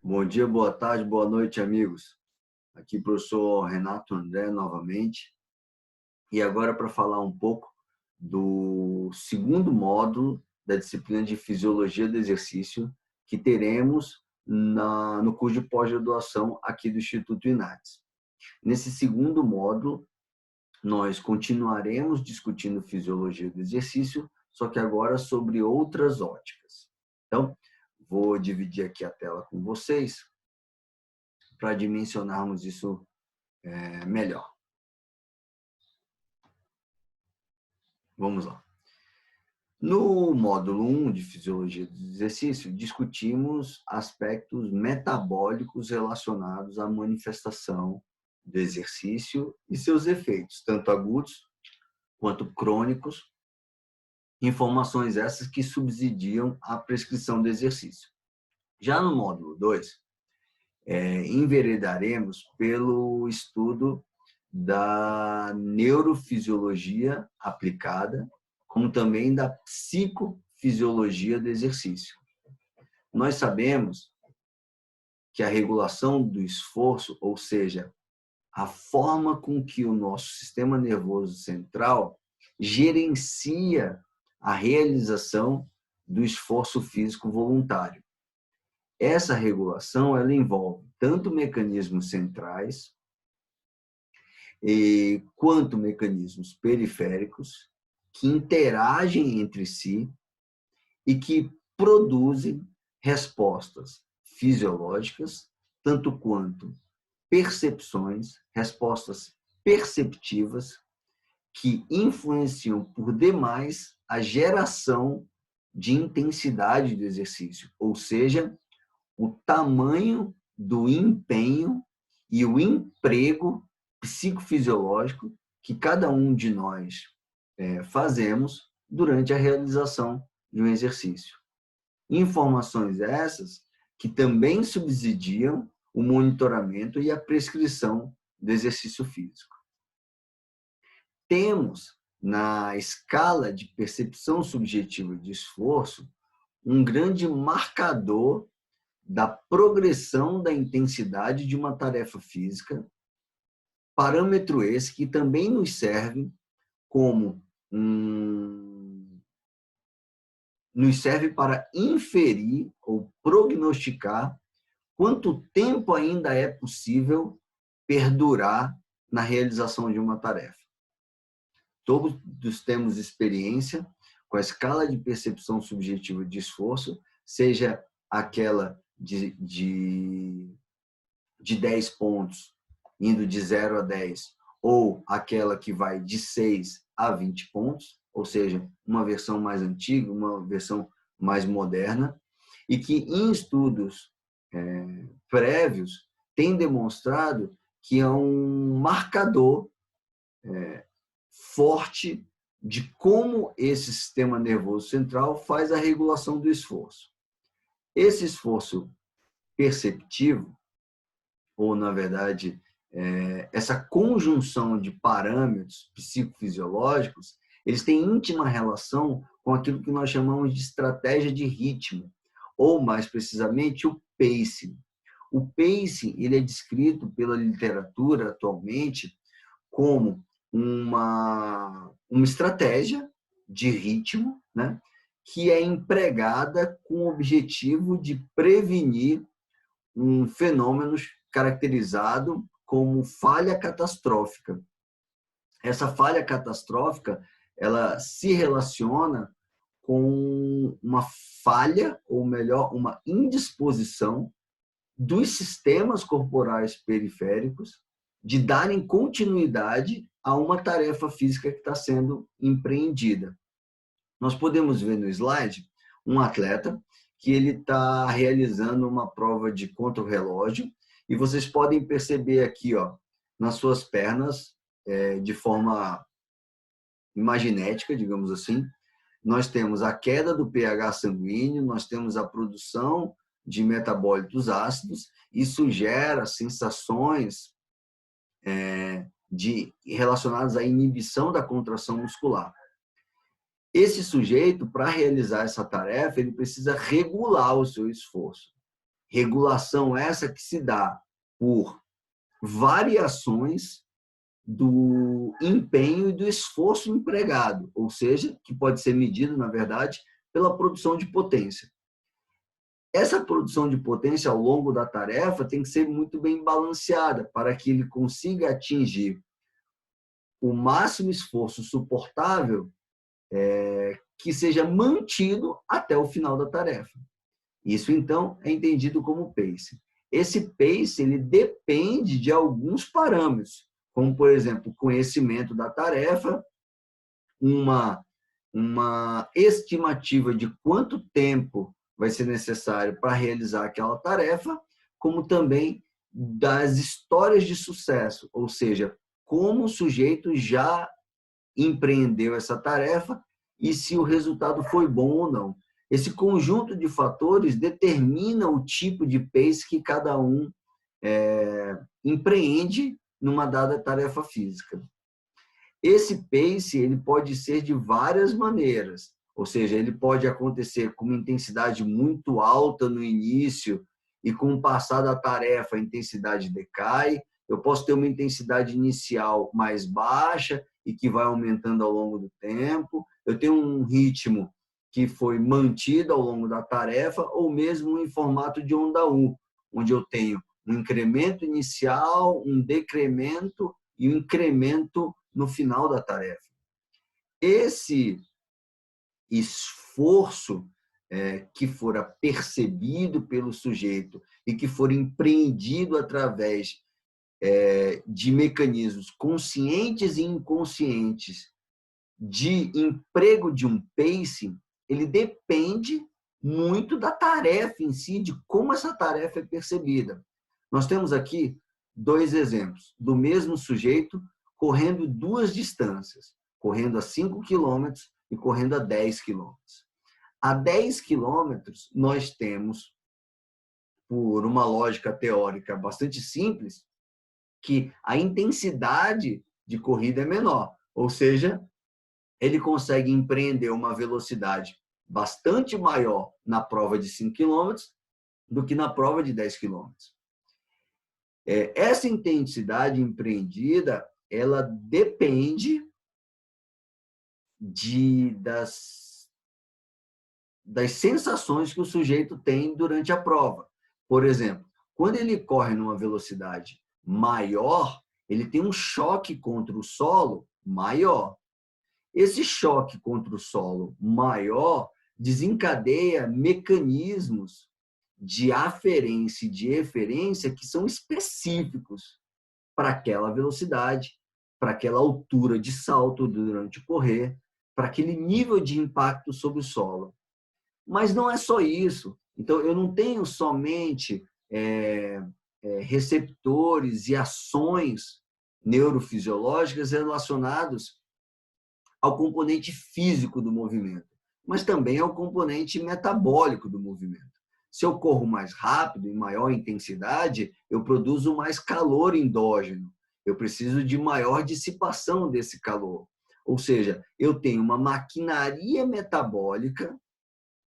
Bom dia, boa tarde, boa noite, amigos. Aqui o professor Renato André novamente. E agora para falar um pouco do segundo módulo da disciplina de Fisiologia do Exercício que teremos no curso de pós-graduação aqui do Instituto INADS. Nesse segundo módulo, nós continuaremos discutindo Fisiologia do Exercício, só que agora sobre outras óticas. Então, vou dividir aqui a tela com vocês para dimensionarmos isso melhor. Vamos lá. No módulo 1 de Fisiologia do Exercício, discutimos aspectos metabólicos relacionados à manifestação do exercício e seus efeitos, tanto agudos quanto crônicos, informações essas que subsidiam a prescrição do exercício. Já no módulo 2, enveredaremos pelo estudo da neurofisiologia aplicada, como também da psicofisiologia do exercício. Nós sabemos que a regulação do esforço, ou seja, a forma com que o nosso sistema nervoso central gerencia a realização do esforço físico voluntário. Essa regulação ela envolve tanto mecanismos centrais quanto mecanismos periféricos que interagem entre si e que produzem respostas fisiológicas, tanto quanto percepções, respostas perceptivas que influenciam por demais a geração de intensidade do exercício, ou seja, o tamanho do empenho e o emprego psicofisiológico que cada um de nós fazemos durante a realização de um exercício. Informações essas que também subsidiam o monitoramento e a prescrição do exercício físico. Temos, na escala de percepção subjetiva de esforço, um grande marcador da progressão da intensidade de uma tarefa física, parâmetro esse que também nos serve como nos serve para inferir ou prognosticar quanto tempo ainda é possível perdurar na realização de uma tarefa. Todos temos experiência com a escala de percepção subjetiva de esforço, seja aquela de 10 pontos, indo de 0 a 10, ou aquela que vai de 6 a 20 pontos, ou seja, uma versão mais antiga, uma versão mais moderna, e que em estudos prévios tem demonstrado que é um marcador forte de como esse sistema nervoso central faz a regulação do esforço. Esse esforço perceptivo, ou na verdade, essa conjunção de parâmetros psicofisiológicos, eles têm íntima relação com aquilo que nós chamamos de estratégia de ritmo, ou mais precisamente o pacing. O pacing ele é descrito pela literatura atualmente como uma estratégia de ritmo, né, que é empregada com o objetivo de prevenir um fenômeno caracterizado como falha catastrófica. Essa falha catastrófica, ela se relaciona com uma falha, ou melhor, uma indisposição dos sistemas corporais periféricos de darem continuidade a uma tarefa física que está sendo empreendida. Nós podemos ver no slide um atleta que ele está realizando uma prova de contra-relógio e vocês podem perceber aqui, ó, nas suas pernas, de forma imaginética, digamos assim, nós temos a queda do pH sanguíneo, nós temos a produção de metabólitos ácidos, isso gera sensações relacionadas à inibição da contração muscular. Esse sujeito, para realizar essa tarefa, ele precisa regular o seu esforço. Regulação essa que se dá por variações do empenho e do esforço empregado, ou seja, que pode ser medido, na verdade, pela produção de potência. Essa produção de potência ao longo da tarefa tem que ser muito bem balanceada para que ele consiga atingir o máximo esforço suportável que seja mantido até o final da tarefa. Isso, então, é entendido como pace. Esse pace ele depende de alguns parâmetros, como, por exemplo, o conhecimento da tarefa, uma estimativa de quanto tempo vai ser necessário para realizar aquela tarefa, como também das histórias de sucesso, ou seja, como o sujeito já empreendeu essa tarefa e se o resultado foi bom ou não. Esse conjunto de fatores determina o tipo de pace que cada um empreende numa dada tarefa física. Esse pace ele pode ser de várias maneiras, ou seja, ele pode acontecer com uma intensidade muito alta no início e com o passar da tarefa a intensidade decai. Eu posso ter uma intensidade inicial mais baixa e que vai aumentando ao longo do tempo. Eu tenho um ritmo que foi mantido ao longo da tarefa ou mesmo em formato de onda U, onde eu tenho um incremento inicial, um decremento e um incremento no final da tarefa. Esse esforço que fora percebido pelo sujeito e que for empreendido através de mecanismos conscientes e inconscientes de emprego de um pacing, ele depende muito da tarefa em si, de como essa tarefa é percebida. Nós temos aqui 2 exemplos do mesmo sujeito correndo 2 distâncias, correndo a 5 quilômetros e correndo a 10 quilômetros. A 10 quilômetros, nós temos, por uma lógica teórica bastante simples, que a intensidade de corrida é menor, ou seja, ele consegue empreender uma velocidade bastante maior na prova de 5 quilômetros do que na prova de 10 quilômetros. Essa intensidade empreendida, ela depende das sensações que o sujeito tem durante a prova. Por exemplo, quando ele corre numa velocidade maior, ele tem um choque contra o solo maior. Esse choque contra o solo maior desencadeia mecanismos de aferência e de eferência que são específicos para aquela velocidade, para aquela altura de salto durante o correr, para aquele nível de impacto sobre o solo. Mas não é só isso. Então, eu não tenho somente receptores e ações neurofisiológicas relacionados ao componente físico do movimento, mas também ao componente metabólico do movimento. Se eu corro mais rápido, em maior intensidade, eu produzo mais calor endógeno. Eu preciso de maior dissipação desse calor. Ou seja, eu tenho uma maquinaria metabólica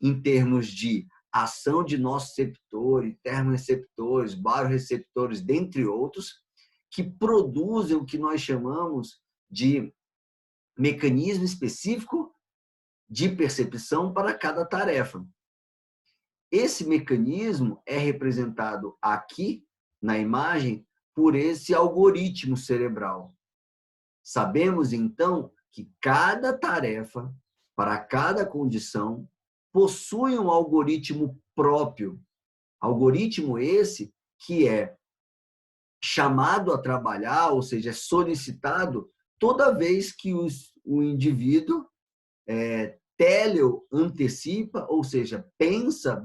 em termos de ação de nociceptores, termoreceptores, barorreceptores, dentre outros, que produzem o que nós chamamos de mecanismo específico de percepção para cada tarefa. Esse mecanismo é representado aqui na imagem por esse algoritmo cerebral. Sabemos, então, que cada tarefa, para cada condição, possui um algoritmo próprio. Algoritmo esse que é chamado a trabalhar, ou seja, é solicitado toda vez que o indivíduo antecipa, ou seja, pensa,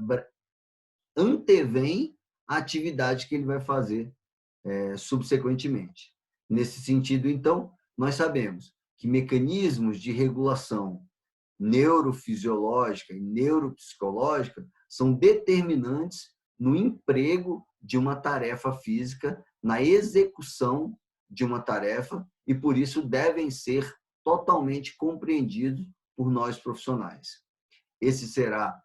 antevém a atividade que ele vai fazer subsequentemente. Nesse sentido, então, nós sabemos que mecanismos de regulação neurofisiológica e neuropsicológica são determinantes no emprego de uma tarefa física, na execução de uma tarefa, e por isso devem ser totalmente compreendidos por nós profissionais. Esse será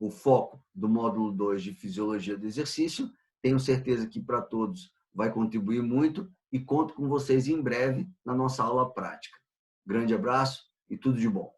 o foco do módulo 2 de Fisiologia do Exercício. Tenho certeza que para todos vai contribuir muito e conto com vocês em breve na nossa aula prática. Grande abraço e tudo de bom.